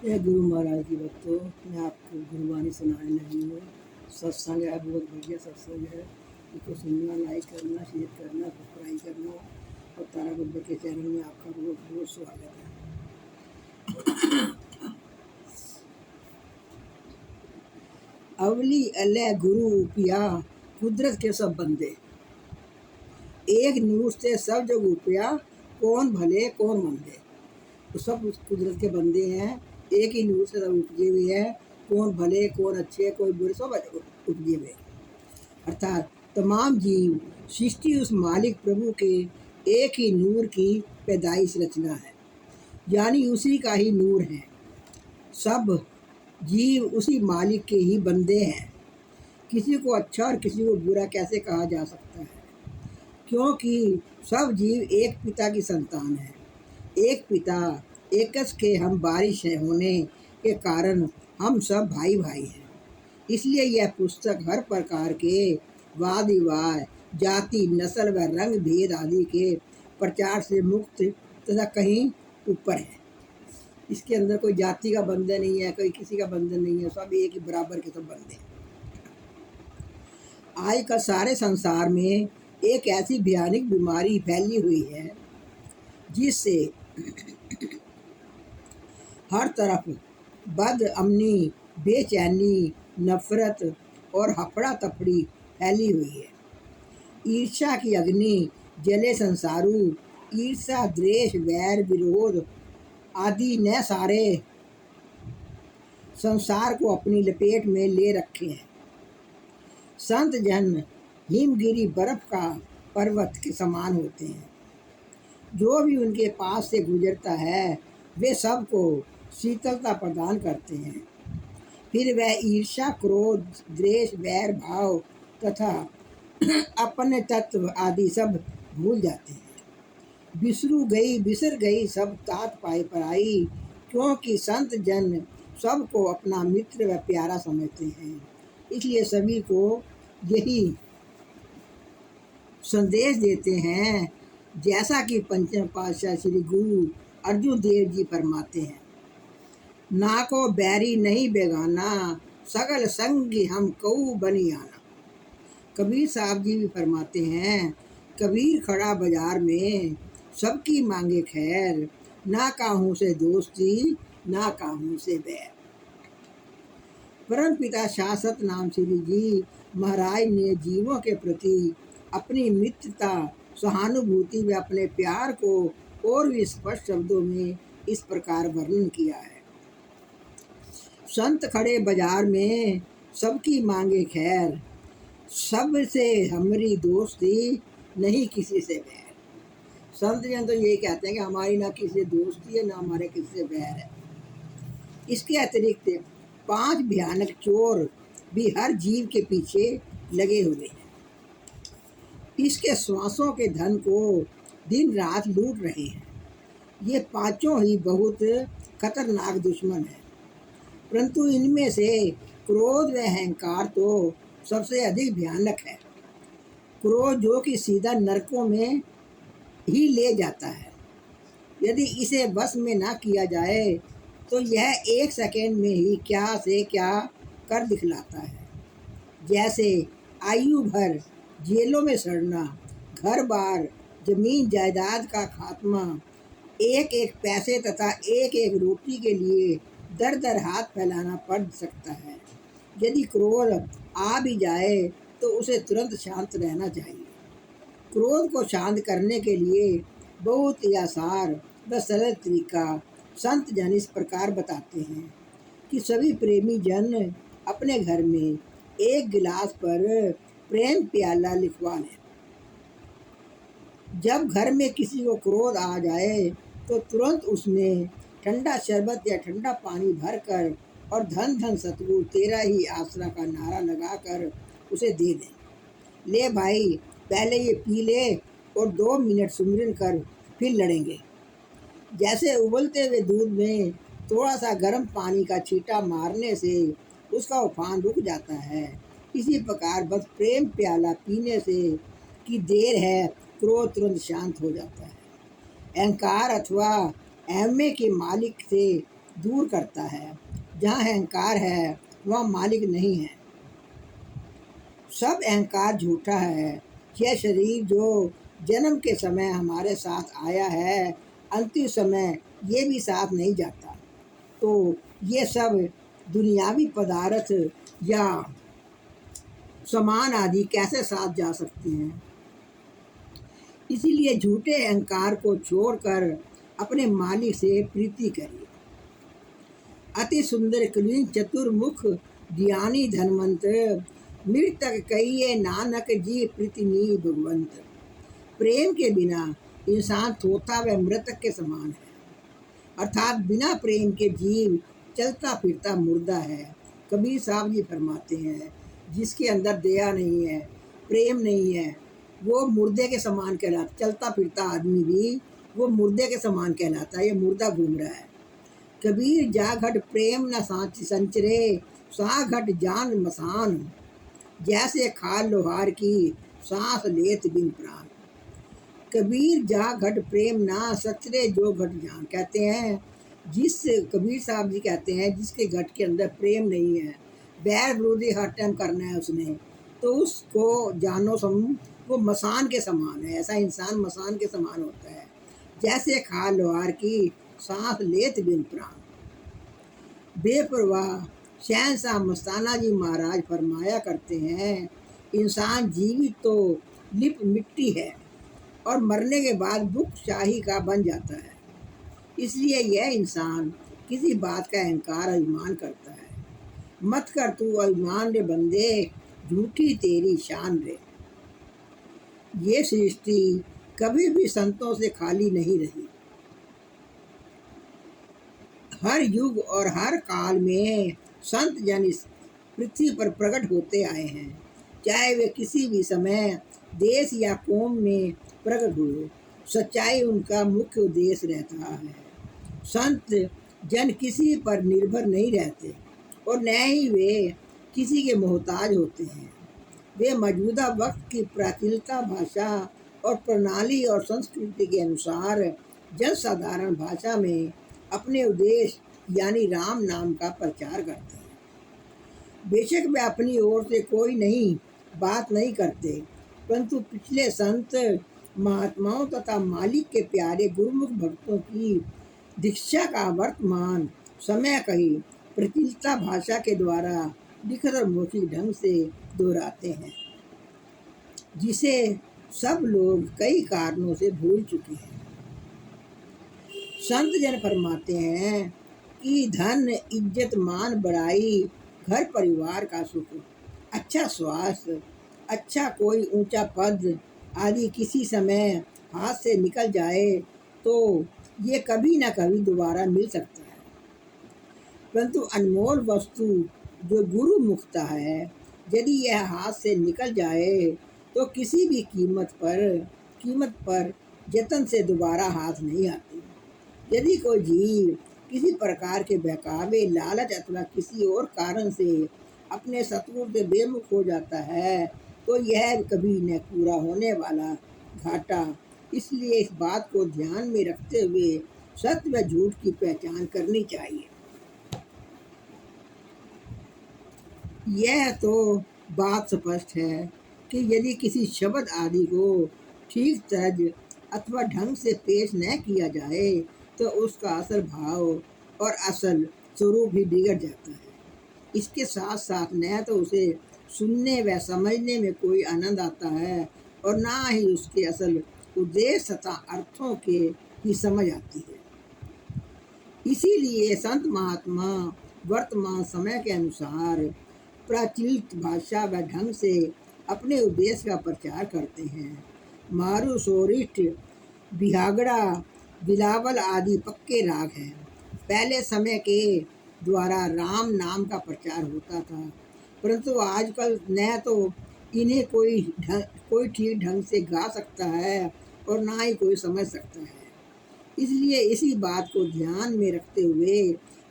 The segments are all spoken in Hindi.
ये गुरु महाराज की भक्तों, मैं आपको गुरुवाणी सुनाने लगी हूँ। सत्संग है, बहुत बढ़िया सत्संग है। इसको सुनना, लाइक करना, शेयर करना, सब्सक्राइब करना। और तारा बब्बर के चैनल में आपका बहुत बहुत स्वागत है। अवली अल्लाह गुरु उपिया, कुदरत के सब बंदे। एक नूर से सब जग उपिया, कौन भले कौन मंदे। तो सब उस कुदरत के बंदे हैं, एक ही नूर से सब उपजे हुए हैं। कौन भले कौन अच्छे कोई बुरे, सब उपजे हुए। अर्थात तमाम जीव सृष्टि उस मालिक प्रभु के एक ही नूर की पैदाइश रचना है, यानी उसी का ही नूर है। सब जीव उसी मालिक के ही बंदे हैं। किसी को अच्छा और किसी को बुरा कैसे कहा जा सकता है, क्योंकि सब जीव एक पिता की संतान है। एक पिता एकस के हम बारिश है होने के कारण हम सब भाई भाई हैं। इसलिए यह पुस्तक हर प्रकार के वाद विवाद, जाति, नस्ल व रंग भेद आदि के प्रचार से मुक्त तथा कहीं ऊपर है। इसके अंदर कोई जाति का बंधन नहीं है, कोई किसी का बंधन नहीं है, सब एक ही बराबर के सब बंधे हैं। आज का सारे संसार में एक ऐसी भयानक बीमारी फैली हुई है जिससे हर तरफ बदअमनी, बेचैनी, नफरत और हफड़ा तफड़ी फैली हुई है। ईर्ष्या की अग्नि जले संसारू। ईर्ष्या, द्वेष, वैर, विरोध आदि ने सारे संसार को अपनी लपेट में ले रखे हैं। संत जन हिमगिरी बर्फ का पर्वत के समान होते हैं। जो भी उनके पास से गुजरता है वे सबको शीतलता प्रदान करते हैं। फिर वह ईर्ष्या, क्रोध, द्वेष, वैर भाव तथा अपने तत्व आदि सब भूल जाते हैं। बिसर गई सब तात पाए पर आई, क्योंकि संत जन सबको अपना मित्र व प्यारा समझते हैं। इसलिए सभी को यही संदेश देते हैं, जैसा कि पंचम पातशाह श्री गुरु अर्जुन देव जी फरमाते हैं, ना को बैरी नहीं बेगाना, सगल संगी हम कऊ बनी आना। कबीर साहब जी भी फरमाते हैं, कबीर खड़ा बाजार में सबकी मांगे खैर, ना काहू से दोस्ती ना काहू से बैर। परम पिता शाश्वत नाम श्री जी महाराज ने जीवों के प्रति अपनी मित्रता, सहानुभूति व अपने प्यार को और भी स्पष्ट शब्दों में इस प्रकार वर्णन किया है। संत खड़े बाजार में सबकी मांगे खैर, सबसे हमारी दोस्ती नहीं किसी से बैर। संत जन तो यही कहते हैं कि हमारी ना किसी से दोस्ती है, ना हमारे किसी से बैर है। इसके अतिरिक्त 5 भयानक चोर भी हर जीव के पीछे लगे हुए हैं। इसके श्वासों के धन को दिन रात लूट रहे हैं। ये 5 ही बहुत खतरनाक दुश्मन हैं, परंतु इनमें से क्रोध व अहंकार तो सबसे अधिक भयानक है। क्रोध जो कि सीधा नरकों में ही ले जाता है। यदि इसे वश में ना किया जाए तो यह 1 सेकेंड में ही क्या से क्या कर दिखलाता है। जैसे आयु भर जेलों में सड़ना, घर बार, जमीन जायदाद का खात्मा, एक एक पैसे तथा एक एक रोटी के लिए दर दर हाथ फैलाना पड़ सकता है। यदि क्रोध आ भी जाए तो उसे तुरंत शांत रहना चाहिए। क्रोध को शांत करने के लिए बहुत ही आसान व सरल तरीका संत जन इस प्रकार बताते हैं कि सभी प्रेमी जन अपने घर में एक गिलास पर प्रेम प्याला लिखवा लें। जब घर में किसी को क्रोध आ जाए तो तुरंत उसमें ठंडा शरबत या ठंडा पानी भरकर और धन धन सतगुरु तेरा ही आसरा का नारा लगाकर उसे दे दें। ले भाई, पहले ये पी ले और 2 मिनट सुमिरन कर, फिर लड़ेंगे। जैसे उबलते हुए दूध में थोड़ा सा गर्म पानी का छींटा मारने से उसका उफान रुक जाता है, इसी प्रकार बस प्रेम प्याला पीने से की देर है, क्रोध तुरंत शांत हो जाता है। अहंकार अथवा अहमे के मालिक से दूर करता है। जहाँ अहंकार है वहाँ मालिक नहीं है। सब अहंकार झूठा है। यह शरीर जो जन्म के समय हमारे साथ आया है, अंतिम समय ये भी साथ नहीं जाता। तो ये सब दुनियावी पदार्थ या सामान आदि कैसे साथ जा सकते हैं। इसीलिए झूठे अहंकार को छोड़कर अपने मालिक से प्रीति करिए। अति सुंदर कुलीन चतुर्मुख ज्ञानी धनवंत, मृतक कहिए नानक जी प्रीतिनी भगवंत। प्रेम के बिना इंसान थोथा व मृतक के समान है, अर्थात बिना प्रेम के जीव चलता फिरता मुर्दा है। कबीर साहब जी फरमाते हैं, जिसके अंदर दया नहीं है, प्रेम नहीं है, वो मुर्दे के समान कहलाता। चलता फिरता आदमी भी वो मुर्दे के समान कहलाता है, ये मुर्दा घूम रहा है। कबीर जा घट प्रेम न सांच संचरे, सा घट जान मसान। जैसे खाल लोहार की सांस लेत बिन प्राण। कबीर जा घट प्रेम ना सचरे जो घट जान। कहते हैं जिस कबीर साहब जी कहते हैं जिसके घट के अंदर प्रेम नहीं है, बैर विरोधी हर टाइम करना है उसने, तो उसको जानो वो मसान के समान है। ऐसा इंसान मसान के समान होता है। जैसे खाल लोहार की सांस लेत बिन प्राण। बेपरवाह शहंशाह मस्ताना जी महाराज फरमाया करते हैं, इंसान जीवित तो लिप मिट्टी है और मरने के बाद बुक शाही का बन जाता है। इसलिए यह इंसान किसी बात का अहंकार अभिमान करता है। मत कर तू अभिमान रे बंदे, झूठी तेरी शान रे। ये सृष्टि कभी भी संतों से खाली नहीं रही। हर युग और हर काल में संत जन इस पृथ्वी पर प्रकट होते आए हैं, चाहे वे किसी भी समय देश या कौम में प्रकट हुए। सच्चाई उनका मुख्य उद्देश्य रहता है। संत जन किसी पर निर्भर नहीं रहते और न ही वे किसी के मोहताज होते हैं। वे मौजूदा वक्त की प्राचीनता भाषा और प्रणाली और संस्कृति के अनुसार जन साधारण भाषा में अपने उद्देश्य यानी राम नाम का प्रचार करते हैं। बेशक वे अपनी ओर से कोई नहीं बात नहीं करते, परंतु पिछले संत महात्माओं तथा मालिक के प्यारे गुरुमुख भक्तों की दीक्षा का वर्तमान समय कही प्रचलिता भाषा के द्वारा लिखित और मौखिक ढंग से दोहराते हैं, जिसे सब लोग कई कारणों से भूल चुके हैं। संत जन फरमाते हैं कि धन इज्जत मान बड़ाई, घर परिवार का सुख, अच्छा स्वास्थ्य, अच्छा कोई ऊंचा पद आदि किसी समय हाथ से निकल जाए तो ये कभी ना कभी दोबारा मिल सकता है, परंतु अनमोल वस्तु जो गुरु मुक्ता है, यदि यह हाथ से निकल जाए तो किसी भी कीमत पर जतन से दोबारा हाथ नहीं आती। यदि कोई जीव किसी प्रकार के बहकावे, लालच अथवा किसी और कारण से अपने सतगुरु से बेमुख हो जाता है तो यह कभी न पूरा होने वाला घाटा। इसलिए इस बात को ध्यान में रखते हुए सत्य व झूठ की पहचान करनी चाहिए। यह तो बात स्पष्ट है कि यदि किसी शब्द आदि को ठीक तर्ज अथवा ढंग से पेश न किया जाए तो उसका असल भाव और असल स्वरूप भी बिगड़ जाता है। इसके साथ साथ न तो उसे सुनने व समझने में कोई आनंद आता है और ना ही उसके असल उद्देश्य तथा अर्थों के ही समझ आती है। इसीलिए संत महात्मा वर्तमान समय के अनुसार प्रचलित भाषा व ढंग से अपने उद्देश्य का प्रचार करते हैं। मारू, सोरिष्ठ, बिहागड़ा, बिलावल आदि पक्के राग हैं। पहले समय के द्वारा राम नाम का प्रचार होता था, परंतु आजकल न तो इन्हें कोई ठीक ढंग से गा सकता है और ना ही कोई समझ सकता है। इसलिए इसी बात को ध्यान में रखते हुए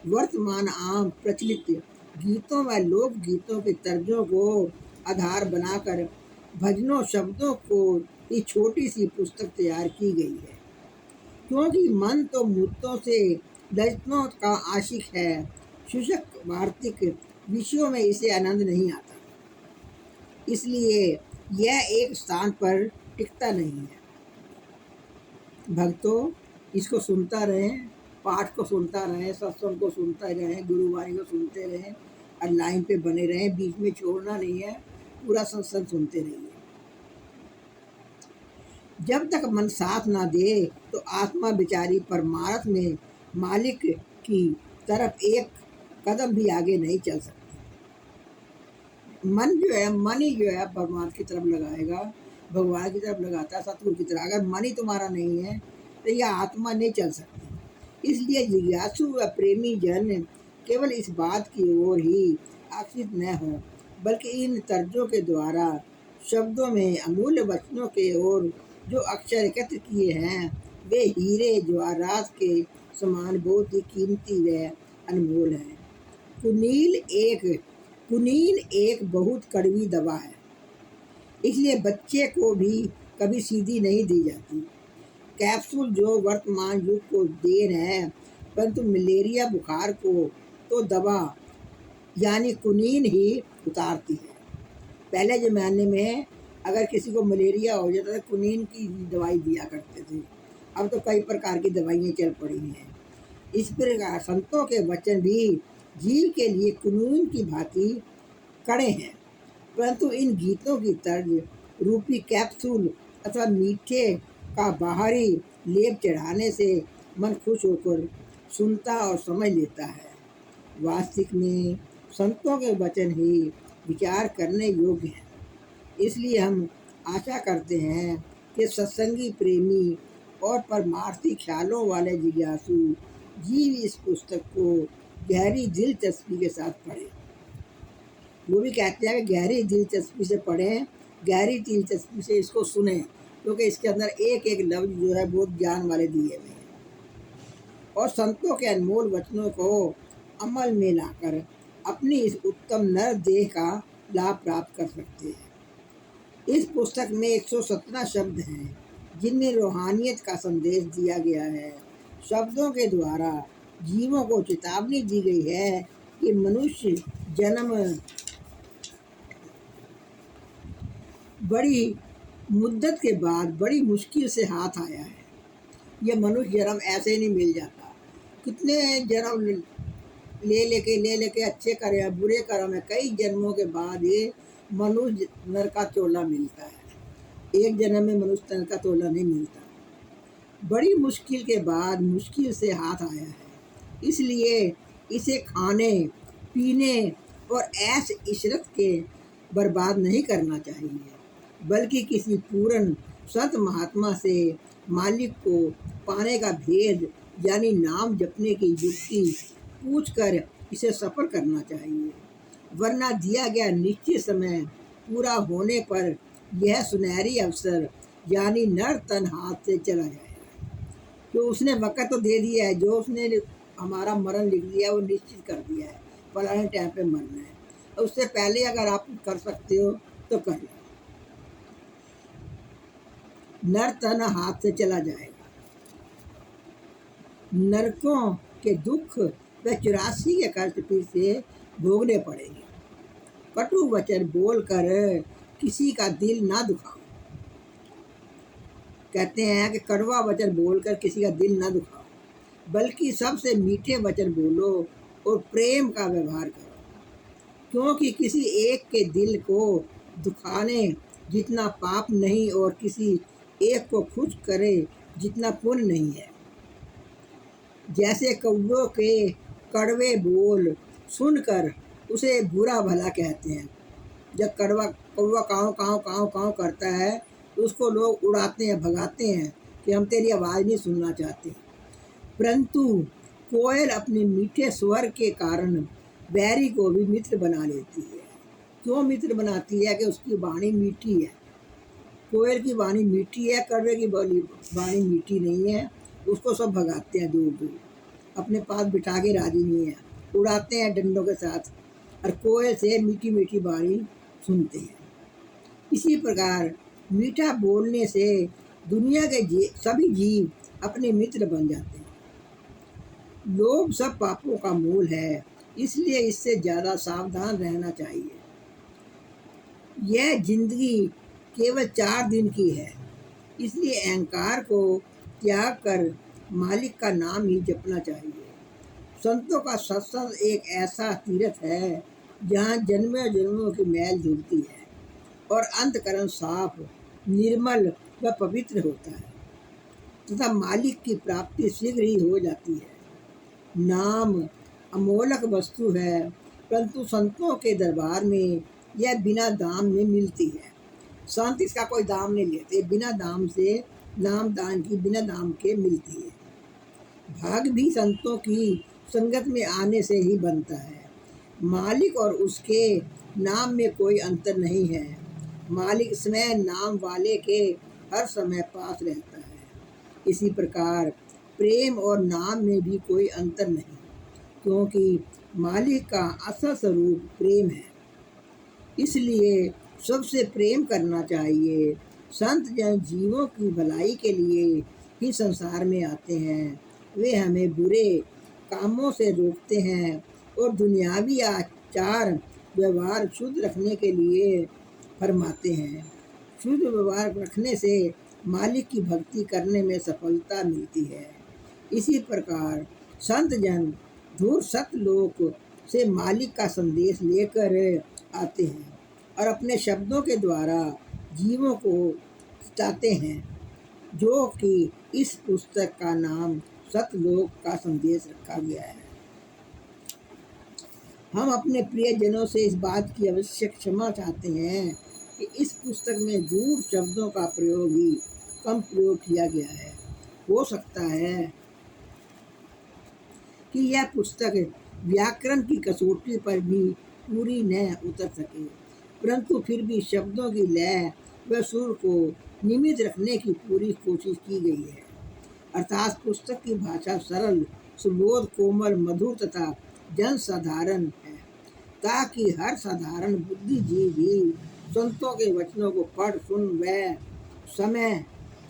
वर्तमान आम प्रचलित गीतों व लोक गीतों के तर्जों को आधार बनाकर भजनों शब्दों को ये छोटी सी पुस्तक तैयार की गई है, क्योंकि मन तो मूर्तों से लज्जतों का आशिक है, शुष्क वार्तिक विषयों में इसे आनंद नहीं आता, इसलिए यह एक स्थान पर टिकता नहीं है। भक्तों, इसको सुनता रहें, पाठ को सुनता रहें, सत्संग को सुनता रहें, गुरुवाणी को सुनते रहें और लाइन पे बने रहें, बीच में छोड़ना नहीं है, पूरा सत्संग सुनते रहिए। जब तक मन साथ ना दे तो आत्मा बेचारी परमार्थ में मालिक की तरफ एक कदम भी आगे नहीं चल सकती। मन ही जो है परमात्मा की तरफ लगाएगा, भगवान की तरफ लगाता है, सतगुरु की तरफ। अगर मन ही तुम्हारा नहीं है तो यह आत्मा नहीं चल सकती। इसलिए जिज्ञासु व प्रेमी जन केवल इस बात की ओर ही आकर्षित न हो, बल्कि इन तर्जों के द्वारा शब्दों में अमूल्य वचनों के ओर जो अक्षर एकत्र किए हैं वे हीरे जवाहरात के समान बहुत ही कीमती व अनमोल हैं। कुनीन एक बहुत कड़वी दवा है, इसलिए बच्चे को भी कभी सीधी नहीं दी जाती। कैप्सूल जो वर्तमान युग को देन है, परंतु मलेरिया बुखार को तो दवा यानी कुनीन ही उतारती है। पहले ज़माने में अगर किसी को मलेरिया हो जाता तो कुनीन की दवाई दिया करते थे। अब तो कई प्रकार की दवाइयाँ चल पड़ी हैं। इस प्रकार संतों के वचन भी जीव के लिए कुनीन की भांति कड़े हैं, परंतु इन गीतों की तर्ज रूपी कैप्सूल अथवा मीठे का बाहरी लेप चढ़ाने से मन खुश होकर सुनता और समझ लेता है। वास्तविक में संतों के वचन ही विचार करने योग्य हैं। इसलिए हम आशा करते हैं कि सत्संगी प्रेमी और परमार्थी ख्यालों वाले जिज्ञासु जीव इस पुस्तक को गहरी दिलचस्पी के साथ पढ़ें। वो भी कहते हैं कि गहरी दिलचस्पी से पढ़ें, गहरी दिलचस्पी से इसको सुनें, क्योंकि इसके अंदर एक एक लफ्ज़ जो है बहुत ज्ञान वाले दिए हुए हैं और संतों के अनमोल वचनों को अमल में लाकर अपनी इस उत्तम नर देह का लाभ प्राप्त कर सकते हैं। इस पुस्तक में 117 शब्द हैं जिनमें रूहानियत का संदेश दिया गया है। शब्दों के द्वारा जीवों को चेतावनी दी गई है कि मनुष्य जन्म बड़ी मुद्दत के बाद बड़ी मुश्किल से हाथ आया है। यह मनुष्य जन्म ऐसे ही नहीं मिल जाता। कितने जन्म ले लेके अच्छे कर्म बुरे कर्म है, कई जन्मों के बाद ये मनुष्य नर का तोला मिलता है। एक जन्म में मनुष्य नर का तोला नहीं मिलता। बड़ी मुश्किल के बाद मुश्किल से हाथ आया है, इसलिए इसे खाने पीने और ऐश इशरत के बर्बाद नहीं करना चाहिए, बल्कि किसी पूर्ण सत महात्मा से मालिक को पाने का भेद यानी नाम जपने की युक्ति पूछकर इसे सफल करना चाहिए। वरना दिया गया निश्चित समय पूरा होने पर यह सुनहरी अवसर यानी नर तन हाथ से चला जाएगा। तो उसने वक़्त तो दे दिया है, जो उसने हमारा मरण लिख दिया वो निश्चित कर दिया है, फलाने टाइम पे मरना है। और उससे पहले अगर आप कर सकते हो तो कर लो। नर तन हाथ से चला जाएगा। नरकों के दुख व 84 के कष्ट फिर से भोगने पड़ेंगे। कटु वचन बोलकर किसी का दिल ना दुखाओ। कहते हैं कि कड़वा वचन बोलकर किसी का दिल ना दुखाओ, बल्कि सबसे मीठे वचन बोलो और प्रेम का व्यवहार करो, क्योंकि किसी एक के दिल को दुखाने जितना पाप नहीं और किसी एक को खुश करे जितना पुण्य नहीं है। जैसे कौवों के कड़वे बोल सुनकर उसे बुरा भला कहते हैं। जब कौवा काँव काँव काँव काँव करता है तो उसको लोग उड़ाते हैं, भगाते हैं कि हम तेरी आवाज़ नहीं सुनना चाहते। परंतु कोयल अपने मीठे स्वर के कारण बैरी को भी मित्र बना लेती है। क्यों मित्र बनाती है? कि उसकी वाणी मीठी है। कोयल की वाणी मीठी है, कौवे की वाणी मीठी नहीं है। उसको सब भगाते हैं दूर दूर, अपने पास बिठा के राजी नहीं है, उड़ाते हैं डंडों के साथ और कोयल से मीठी मीठी वाणी सुनते हैं। इसी प्रकार मीठा बोलने से दुनिया के सभी जीव अपने मित्र बन जाते हैं। लोभ सब पापों का मूल है, इसलिए इससे ज़्यादा सावधान रहना चाहिए। यह जिंदगी केवल 4 दिन की है, इसलिए अहंकार को त्याग कर मालिक का नाम ही जपना चाहिए। संतों का सत्संग एक ऐसा तीर्थ है जहाँ जन्मों जन्मों की मैल धुलती है और अंतकरण साफ, निर्मल व पवित्र होता है तथा मालिक की प्राप्ति शीघ्र ही हो जाती है। नाम अमोलक वस्तु है, परंतु संतों के दरबार में यह बिना दाम में मिलती है। संत इसका कोई दाम नहीं लेते, बिना दाम से नाम दान की बिना दाम के मिलती है। भाग भी संतों की संगत में आने से ही बनता है। मालिक और उसके नाम में कोई अंतर नहीं है। मालिक स्वयं नाम वाले के हर समय पास रहता है। इसी प्रकार प्रेम और नाम में भी कोई अंतर नहीं, क्योंकि मालिक का असल स्वरूप प्रेम है। इसलिए सबसे प्रेम करना चाहिए। संत जन जीवों की भलाई के लिए ही संसार में आते हैं। वे हमें बुरे कामों से रोकते हैं और दुनियावी आचार व्यवहार शुद्ध रखने के लिए फरमाते हैं। शुद्ध व्यवहार रखने से मालिक की भक्ति करने में सफलता मिलती है। इसी प्रकार संत जन दूर सतलोक से मालिक का संदेश लेकर आते हैं और अपने शब्दों के द्वारा जीवों को चिताते हैं, जो कि इस पुस्तक का नाम सतलोक का संदेश रखा गया है। हम अपने प्रियजनों से इस बात की अवश्य क्षमा चाहते हैं कि इस पुस्तक में झूठ शब्दों का प्रयोग ही कम प्रयोग किया गया है। हो सकता है कि यह पुस्तक व्याकरण की कसौटी पर भी पूरी न उतर सके, परंतु फिर भी शब्दों की लय व सुर को नियमित रखने की पूरी कोशिश की गई है। अर्थात पुस्तक की भाषा सरल, सुबोध, कोमल, मधुर तथा जनसाधारण है, ताकि हर साधारण बुद्धिजीवी भी संतों के वचनों को पढ़ सुन व समय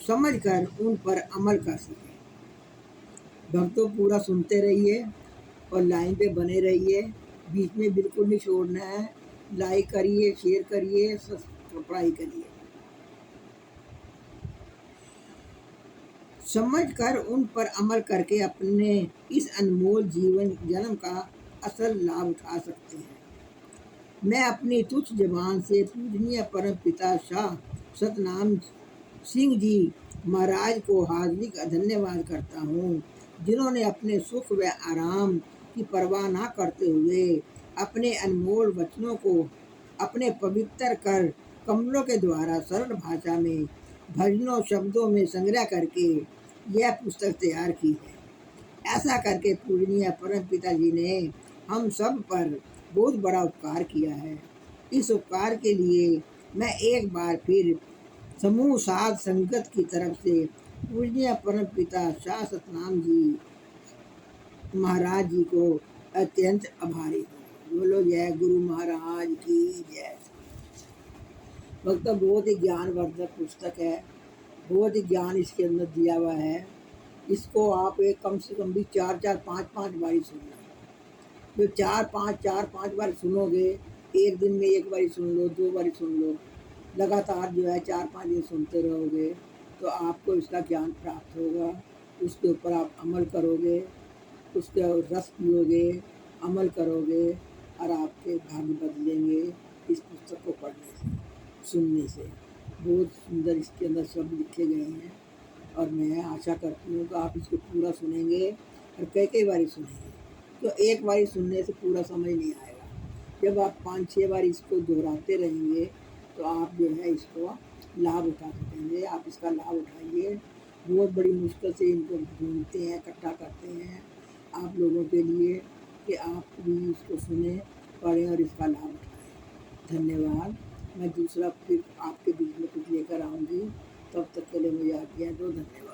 समझ कर उन पर अमल कर सके। भक्तों, पूरा सुनते रहिए और लाइन पे बने रहिए, बीच में बिल्कुल नहीं छोड़ना है। लाइक करिए, शेयर करिए, सब्सक्राइब करिए। समझ कर उन पर अमल करके अपने इस अनमोल जीवन जन्म का असल लाभ उठा सकते हैं। मैं अपनी तुच्छ जबान से पूजनीय परम पिता शाह सतनाम सिंह जी महाराज को हार्दिक धन्यवाद करता हूँ, जिन्होंने अपने सुख व आराम की परवाह न करते हुए अपने अनमोल वचनों को अपने पवित्र कर कमलों के द्वारा सरल भाषा में भजनों शब्दों में संग्रह करके यह पुस्तक तैयार की है। ऐसा करके पूजनीय परम पिता जी ने हम सब पर बहुत बड़ा उपकार किया है। इस उपकार के लिए मैं एक बार फिर समूह साध संगत की तरफ से पूजनीय परम पिता शाह सतनाम जी महाराज जी को अत्यंत आभारी हूँ। बोलो जय गुरु महाराज की जय। भक्तों, बहुत ही ज्ञानवर्धक पुस्तक है, बहुत ही ज्ञान इसके अंदर दिया हुआ है। इसको आप एक कम से कम भी 4-4, 5-5 बारी सुनना। जो 4-5 बार सुनोगे, एक दिन में एक बारी सुन लो, 2 बारी सुन लो, लगातार जो है 4-5 दिन सुनते रहोगे तो आपको इसका ज्ञान प्राप्त होगा। उसके ऊपर आप अमल करोगे, उसके रस पियोगे, अमल करोगे और आपके भाग्य बदलेंगे इस पुस्तक को पढ़ने से, सुनने से। बहुत सुंदर इसके अंदर शब्द लिखे गए हैं और मैं आशा करती हूँ कि आप इसको पूरा सुनेंगे और कई बारी सुनेंगे। तो एक बारी सुनने से पूरा समझ नहीं आएगा। जब आप 5-6 बार इसको दोहराते रहेंगे तो आप जो है इसको लाभ उठा सकेंगे। आप इसका लाभ उठाइए। बहुत बड़ी मुश्किल से इनको ढूंढते हैं, इकट्ठा करते हैं आप लोगों के लिए कि आप भी इसको सुने, पढ़ें और इसका लाभ उठाएं। धन्यवाद। मैं दूसरा फिर आपके बीच में कुछ लेकर आऊँगी। तब तक के लिए मुझे आज्ञा दो। धन्यवाद।